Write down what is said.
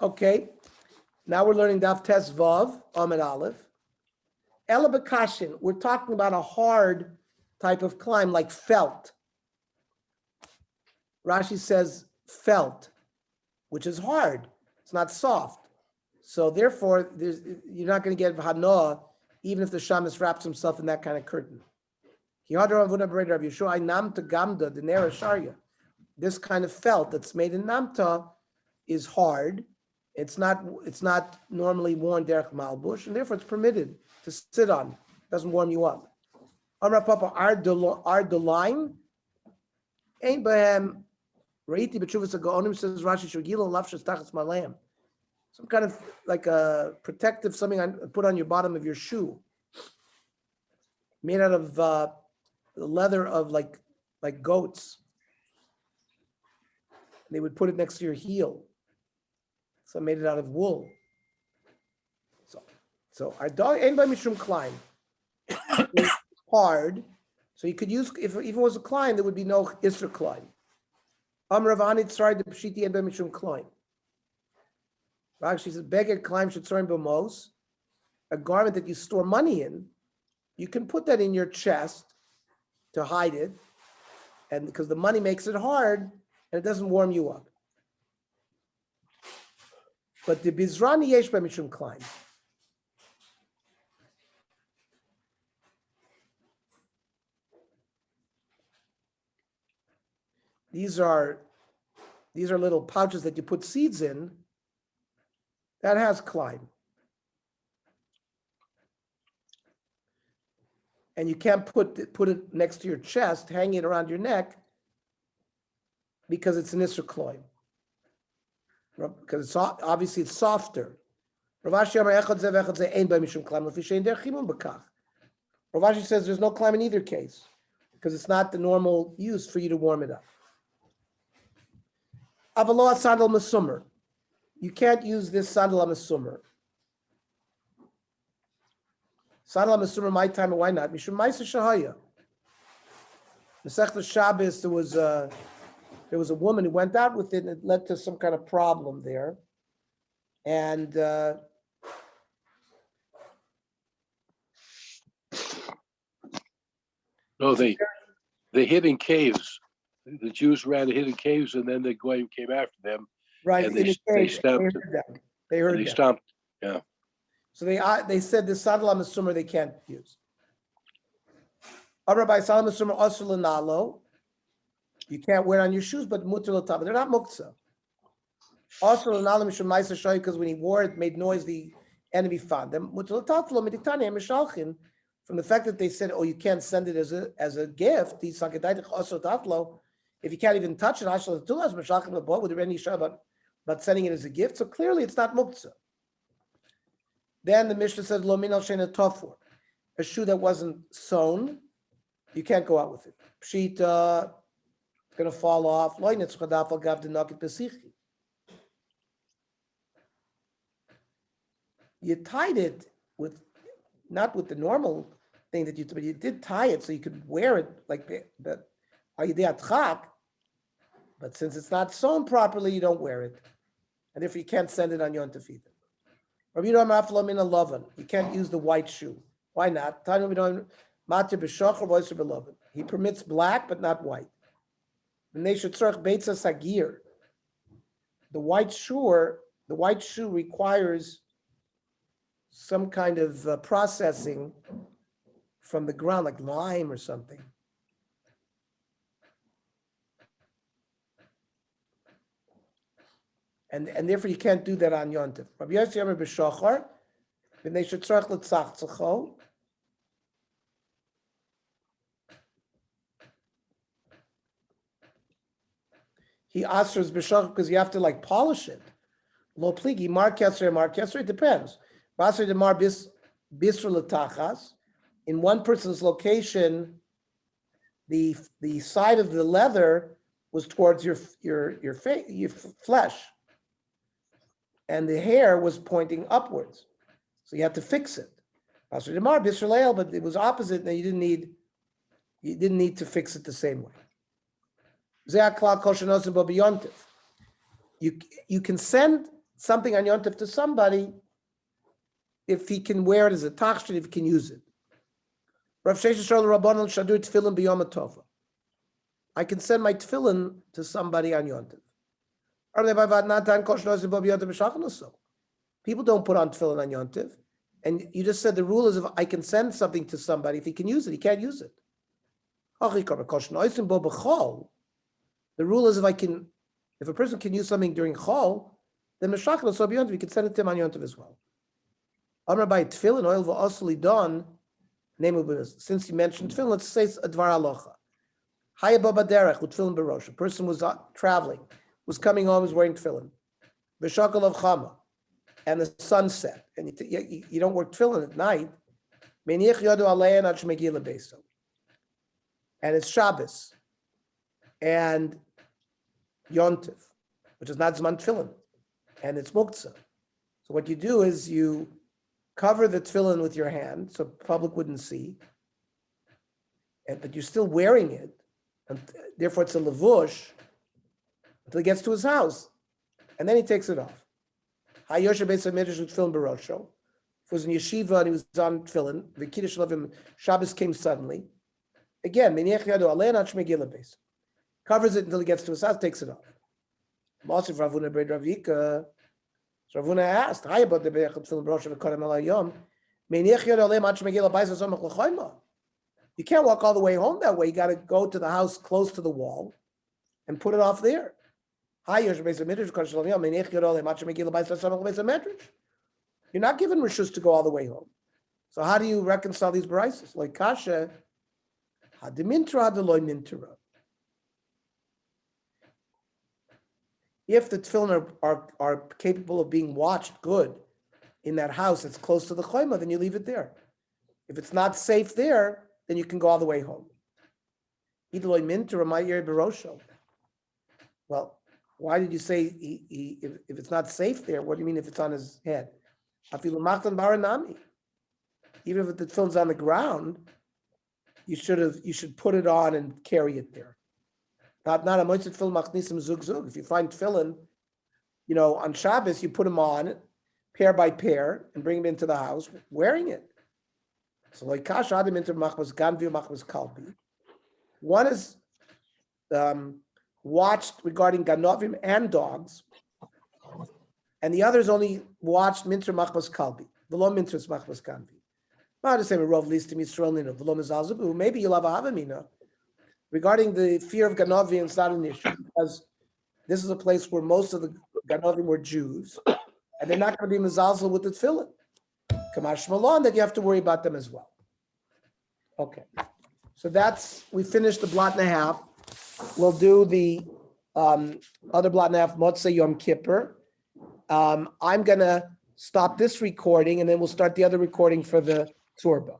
Okay, now we're learning Daf Tes Vav, Amid Aleph. Ela Bekashin, we're talking about a hard type of climb like felt. Rashi says felt, which is hard. It's not soft. So therefore, you're not going to get Hanoah, even if the shamus wraps himself in that kind of curtain. This kind of felt that's made in Namta is hard. It's not normally worn derech malbush, and therefore it's permitted to sit on. It doesn't warm you up. Amar Papa Ardoline ain't behem reiti b'tshuvas hagaonim, says Rashi shugilo lafshas tachas malayim. Some kind of like a protective something put on your bottom of your shoe, made out of the leather of like goats. They would put it next to your heel. So I made it out of wool. So our dog ain't by mishum klein. It's hard. So you could use, if it was a klein, there would be no isra klein. Ravani tzari the pshiti ain't by mishum klein. Rashi says, beged klein should tzari b'mos, a garment that you store money in. You can put that in your chest to hide it, and because the money makes it hard and it doesn't warm you up. But the bizrani yesh by mishum klein. These are little pouches that you put seeds in. That has klein. And you can't put it next to your chest, hang it around your neck, because it's an isser kloin. Because it's obviously it's softer. Rav Ashi says there's no klein in either case, because it's not the normal use for you to warm it up. Avaloa sandal masummer. You can't use this sandal masummer. Sandal masummer, my time, why not? Mishum ma'aser shahaya. Masechta Shabbos, there was a woman who went out with it, and it led to some kind of problem there. And no, they hid in caves. The Jews ran to hidden caves, and then the Goyim came after them. Right, and they stomped. They heard them. Stomped. Yeah. So they said the sandal masummer they can't use. Rabbi Salam masummer asur l'nalo. You can't wear it on your shoes, but mutar l'taba. They're not muktzah. Asur l'nalo mishum ma'aser shoy, because when he wore it, made noise, the enemy found them. Mutar l'tatlo meditani mishalchin. From the fact that they said, oh, you can't send it as a gift. If you can't even touch it, would there be any issue about sending it as a gift? So clearly it's not muktzah. Then the Mishnah says, lo min al shena tofur, a shoe that wasn't sewn, you can't go out with it. Pshita, it's going to fall off. You tied it with, not with the normal thing that but you did tie it so you could wear it like that. But since it's not sewn properly, you don't wear it. And therefore you can't send it on Yom Tov. You can't use the white shoe. Why not? He permits black, but not white. The white shoe requires some kind of processing from the ground, like lime or something. And therefore you can't do that on Yom Tov. Rabbi Yossi Yomer b'shachar, v'nei shetzarech l'tzachtzachol. He asers b'shachar because you have to like polish it. Lo pligi mar kesser, it depends. Basar demar bisra l'tachas. In one person's location, the side of the leather was towards your flesh, and the hair was pointing upwards, so you had to fix it. But it was opposite, and you didn't need to fix it the same way. You can send something on Yontif to somebody if he can wear it as a tachshit, if he can use it. Rav Sheshes Shol Rabbanon Shadur Tefillin B'Yom HaTova. I can send my tefillin to somebody on Yontif. People don't put on tefillin on Yontif. And you just said the rule is if I can send something to somebody, if he can use it, he can't use it. The rule is if a person can use something during Chol, then Meshachal so beyond we can send it to him on Yontiv as well. Amar by tefillin oil v'osli don name of business. Since you mentioned tefillin, let's say it's a dvar alocha. Haya baba derech with tefillin berosh. A person was traveling, was coming home, was wearing tefillin. V'shakal of chama, and the sun set, and you don't wear tefillin at night. Meniach yodu alein ad shemegi lebeso. And it's Shabbos and Yontiv, which is not Zman Tefillin, and it's Muktzah. So what you do is you cover the tefillin with your hand so public wouldn't see, but you're still wearing it, and therefore it's a levush until he gets to his house, and then he takes it off. Hayosha Beitzah Midrash with tefillin barosho. If it was in yeshiva and he was on tefillin, the kiddush of him, Shabbos came suddenly. Again, covers it until he gets to his house, takes it off. Ravuna asked, "Hi about the you can't walk all the way home that way. You got to go to the house close to the wall and put it off there." You're not given rishus to go all the way home. So how do you reconcile these brises? Like kasha. If the tefillin are capable of being watched good in that house that's close to the choyma, then you leave it there. If it's not safe there, then you can go all the way home. Well, why did you say if it's not safe there? What do you mean if it's on his head? Even if the tefillin's on the ground, you should put it on and carry it there. Not a moitzet tefillin machnisim zug zug. If you find tefillin, on Shabbos, you put them on pair by pair and bring them into the house wearing it. So like kash adam into machmas ganvi machmas kalbi. One is watched regarding ganovim and dogs, and the other is only watched minter machmas kalbi. V'lo minter machmas ganvi. Maybe you'll have a havamina. Regarding the fear of Ganovim, it's not an issue because this is a place where most of the Ganovim were Jews, and they're not going to be mezalzel with the tefillin. Kamash Malon, that you have to worry about them as well. Okay, so we finished the blot and a half. We'll do the other blot and a half, Motzei Yom Kippur. I'm going to stop this recording, and then we'll start the other recording for the Tzorba.